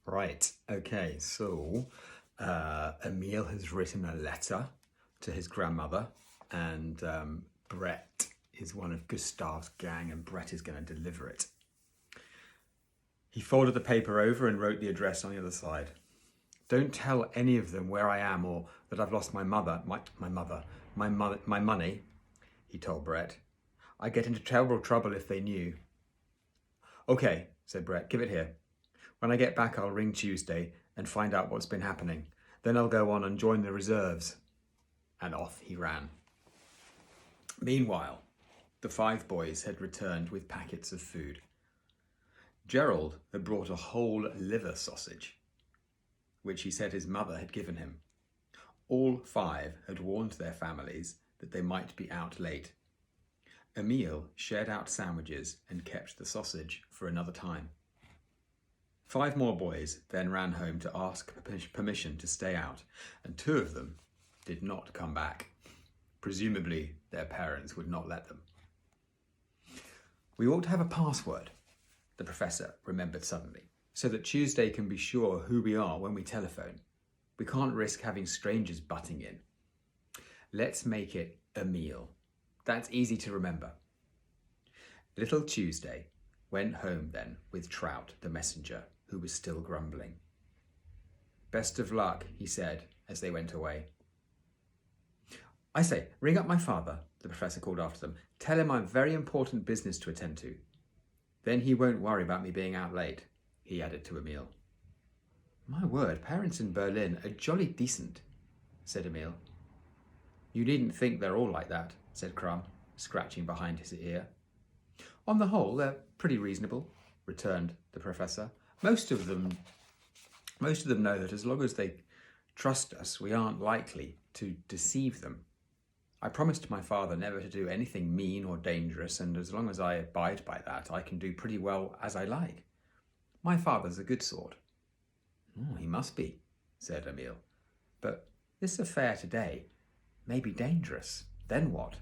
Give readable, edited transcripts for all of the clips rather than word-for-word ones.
Right, okay, so Emil has written a letter to his grandmother, and Brett is one of Gustav's gang, and Brett is going to deliver it. He folded the paper over and wrote the address on the other side. Don't tell any of them where I am or that I've lost my money, he told Brett. I'd get into terrible trouble if they knew. Okay, said Brett, give it here. When I get back, I'll ring Tuesday and find out what's been happening. Then I'll go on and join the reserves. And off he ran. Meanwhile, the 5 boys had returned with packets of food. Gerald had brought a whole liver sausage, which he said his mother had given him. All 5 had warned their families that they might be out late. Emil shared out sandwiches and kept the sausage for another time. 5 more boys then ran home to ask permission to stay out, and 2 of them did not come back. Presumably, their parents would not let them. We ought to have a password, the professor remembered suddenly, so that Tuesday can be sure who we are when we telephone. We can't risk having strangers butting in. Let's make it Emil. That's easy to remember. Little Tuesday went home then with Trout, the messenger, who was still grumbling. Best of luck, he said as they went away. I say, ring up my father, the professor called after them. Tell him I've very important business to attend to. Then he won't worry about me being out late, he added to Emil. My word, parents in Berlin are jolly decent, said Emil. You needn't think they're all like that, said Crumb, scratching behind his ear. On the whole, they're pretty reasonable, returned the professor. Most of them know that as long as they trust us, we aren't likely to deceive them. I promised my father never to do anything mean or dangerous, and as long as I abide by that, I can do pretty well as I like. My father's a good sort. Oh, he must be, said Emil. But this affair today may be dangerous. Then what?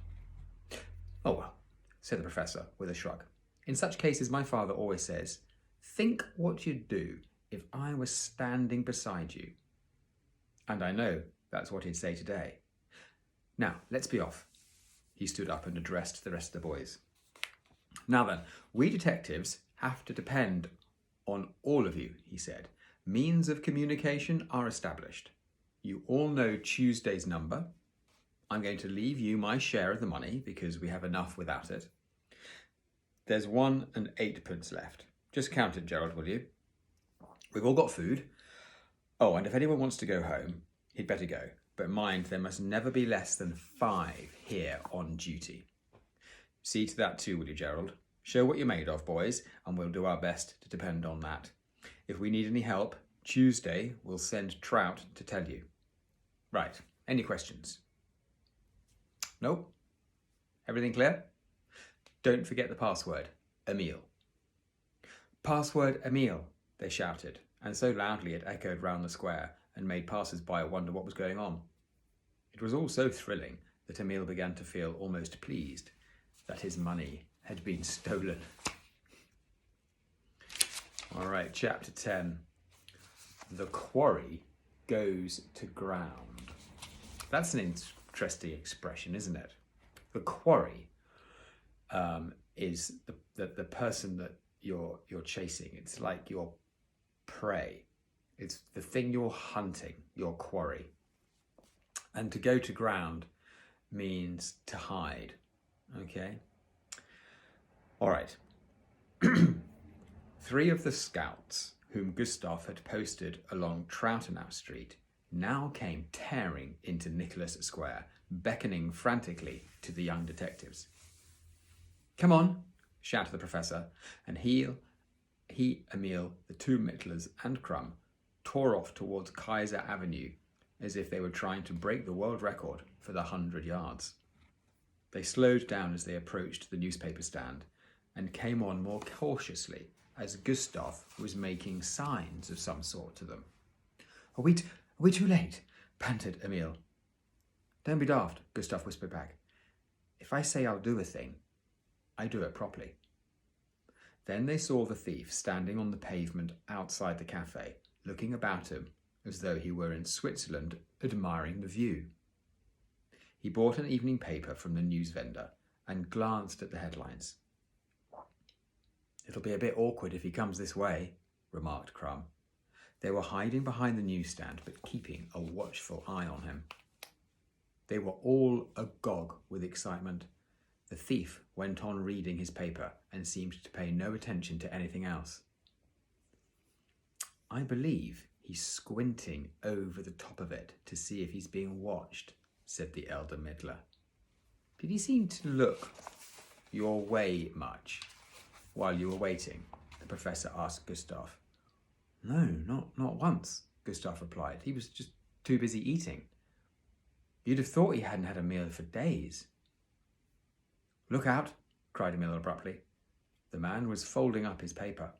Oh well, said the professor with a shrug. In such cases, my father always says, think what you'd do if I was standing beside you. And I know that's what he'd say today. Now, let's be off. He stood up and addressed the rest of the boys. Now then, we detectives have to depend on all of you, he said. Means of communication are established. You all know Tuesday's number. I'm going to leave you my share of the money because we have enough without it. There's 1 and 8p left. Just count it, Gerald, will you? We've all got food. Oh, and if anyone wants to go home, he'd better go. But mind, there must never be less than 5 here on duty. See to that too, will you, Gerald? Show what you're made of, boys, and we'll do our best to depend on that. If we need any help, Tuesday we'll send Trout to tell you. Right, any questions? Nope? Everything clear? Don't forget the password, Emil. Password Emil, they shouted, and so loudly it echoed round the square and made passers-by wonder what was going on. It was all so thrilling that Emil began to feel almost pleased that his money had been stolen. All right, chapter 10. The quarry goes to ground. That's an interesting expression, isn't it? The quarry is the person that you're chasing. It's like your prey. It's the thing you're hunting, your quarry. And to go to ground means to hide, okay? All right. 3 of the scouts whom Gustav had posted along Troutenau Street now came tearing into Nicholas Square, beckoning frantically to the young detectives. Come on, shouted the professor, and he, Emil, the 2 Mittlers and Crumb tore off towards Kaiser Avenue as if they were trying to break the world record for the 100 yards. They slowed down as they approached the newspaper stand and came on more cautiously as Gustav was making signs of some sort to them. Are we too late? Panted Emil. Don't be daft, Gustav whispered back. If I say I'll do a thing, I do it properly. Then they saw the thief standing on the pavement outside the cafe, looking about him as though he were in Switzerland, admiring the view. He bought an evening paper from the news vendor and glanced at the headlines. "It'll be a bit awkward if he comes this way," remarked Crumb. They were hiding behind the newsstand, but keeping a watchful eye on him. They were all agog with excitement. The thief went on reading his paper and seemed to pay no attention to anything else. "I believe he's squinting over the top of it to see if he's being watched," said the elder Middler. "Did he seem to look your way much while you were waiting?" the professor asked Gustav. "No, not once," Gustav replied. "He was just too busy eating. You'd have thought he hadn't had a meal for days." "Look out," cried Emil abruptly. The man was folding up his paper.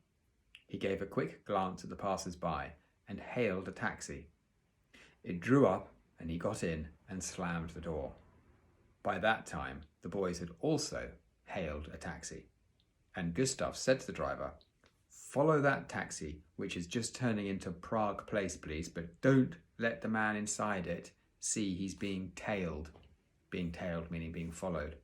He gave a quick glance at the passers-by and hailed a taxi. It drew up and he got in and slammed the door. By that time, the boys had also hailed a taxi, and Gustav said to the driver, "Follow that taxi, which is just turning into Prague Place, please, but don't let the man inside it see he's being tailed." Being tailed meaning being followed.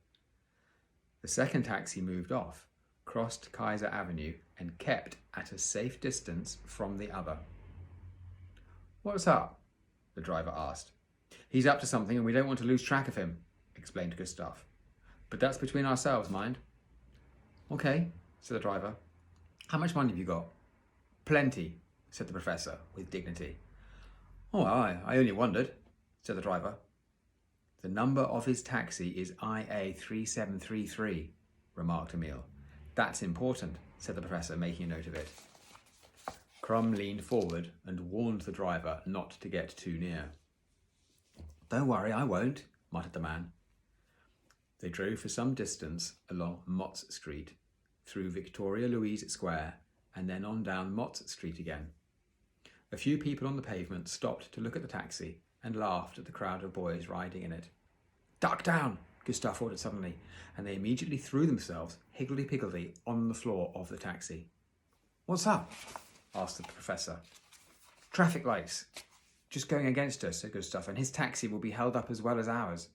The second taxi moved off, crossed Kaiser Avenue, and kept at a safe distance from the other. "What's up?" the driver asked. "He's up to something and we don't want to lose track of him," explained Gustav. "But that's between ourselves, mind." "Okay," said the driver. "How much money have you got?" "Plenty," said the professor with dignity. "Oh, I only wondered," said the driver. "The number of his taxi is IA3733, remarked Emil. "That's important," said the professor, making a note of it. Crumb leaned forward and warned the driver not to get too near. "Don't worry, I won't," muttered the man. They drove for some distance along Mott's Street, through Victoria Louise Square, and then on down Mott Street again. A few people on the pavement stopped to look at the taxi and laughed at the crowd of boys riding in it. "Duck down!" Gustav ordered suddenly, and they immediately threw themselves, higgledy-piggledy, on the floor of the taxi. "What's up?" asked the professor. "Traffic lights. Just going against us," said Gustav, "and his taxi will be held up as well as ours."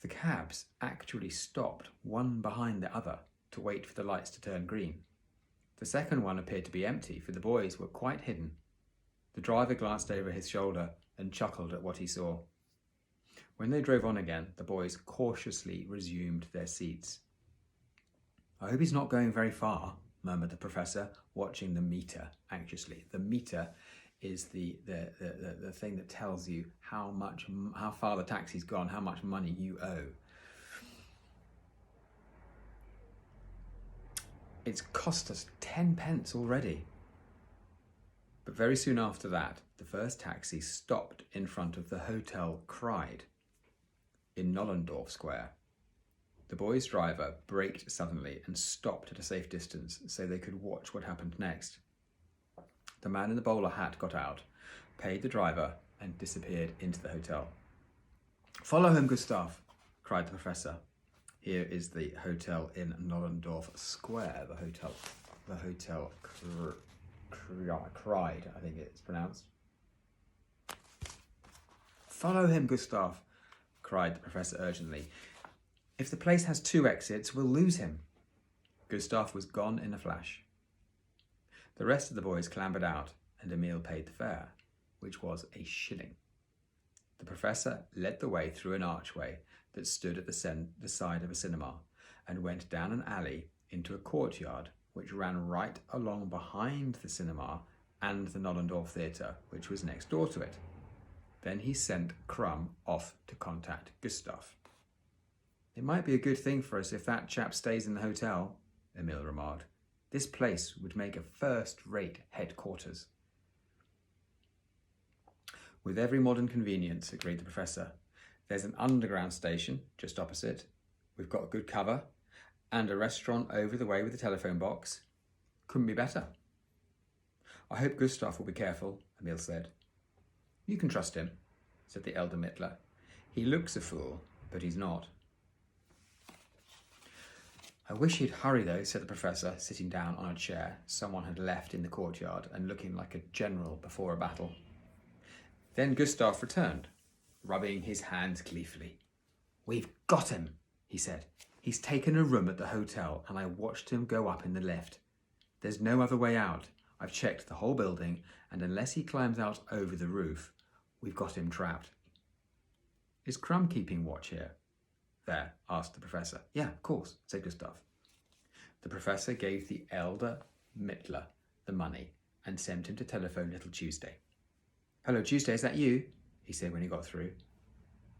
The cabs actually stopped one behind the other to wait for the lights to turn green. The second one appeared to be empty, for the boys were quite hidden. The driver glanced over his shoulder and chuckled at what he saw. When they drove on again, the boys cautiously resumed their seats. "I hope he's not going very far," murmured the professor, watching the meter anxiously. The meter is the thing that tells you how far the taxi's gone, how much money you owe. "It's cost us 10 pence already." But very soon after that, the first taxi stopped in front of the Hotel Cried in Nollendorf Square. The boy's driver braked suddenly and stopped at a safe distance so they could watch what happened next. The man in the bowler hat got out, paid the driver, and disappeared into the hotel. "Follow him, Gustav," cried the professor. Here is the hotel in Nollendorf Square, the Hotel Cried, I think it's pronounced. "Follow him, Gustav," cried the professor urgently. "If the place has 2 exits, we'll lose him." Gustav was gone in a flash. The rest of the boys clambered out, and Emil paid the fare, which was a shilling. The professor led the way through an archway that stood at the side of a cinema, and went down an alley into a courtyard which ran right along behind the cinema and the Nollendorf Theatre, which was next door to it. Then he sent Crumb off to contact Gustav. "It might be a good thing for us if that chap stays in the hotel," Emil remarked. "This place would make a first-rate headquarters." "With every modern convenience," agreed the professor. "There's an underground station just opposite. We've got good cover, and a restaurant over the way with a telephone box. Couldn't be better." "I hope Gustav will be careful," Emil said. "You can trust him," said the elder Mittler. "He looks a fool, but he's not." I wish he'd hurry though, said the professor, sitting down on a chair someone had left in the courtyard and looking like a general before a battle. Then Gustav returned, rubbing his hands gleefully. We've got him, he said. He's taken a room at the hotel and I watched him go up in the lift. There's no other way out. I've checked the whole building and unless he climbs out over the roof, we've got him trapped. Is Crumb keeping watch here? There, asked the professor. Yeah, of course, said Gustav. The professor gave the elder Mittler the money and sent him to telephone little Tuesday. Hello, Tuesday, is that you? He said when he got through.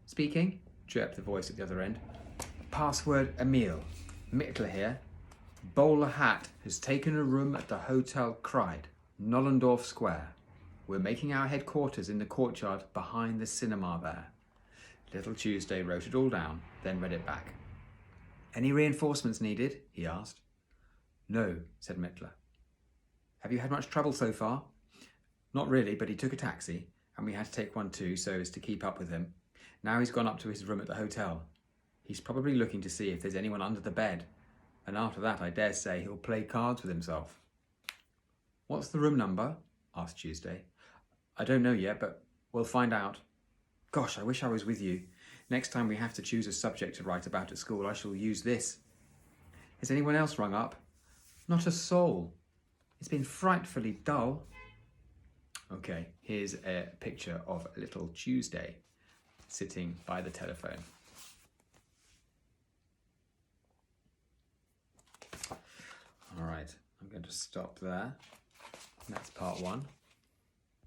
Speaking, chirped the voice at the other end. Password Emil. Mittler here. Bowler Hat has taken a room at the Hotel Kreid, Nollendorf Square. We're making our headquarters in the courtyard behind the cinema there. Little Tuesday wrote it all down, then read it back. Any reinforcements needed? He asked. No, said Mittler. Have you had much trouble so far? Not really, but he took a taxi, and we had to take one too so as to keep up with him. Now he's gone up to his room at the hotel. He's probably looking to see if there's anyone under the bed, and after that I dare say he'll play cards with himself. What's the room number? Asked Tuesday. I don't know yet, but we'll find out. Gosh, I wish I was with you. Next time we have to choose a subject to write about at school, I shall use this. Has anyone else rung up? Not a soul. It's been frightfully dull. Okay, here's a picture of little Tuesday sitting by the telephone. All right, I'm going to stop there. That's part one.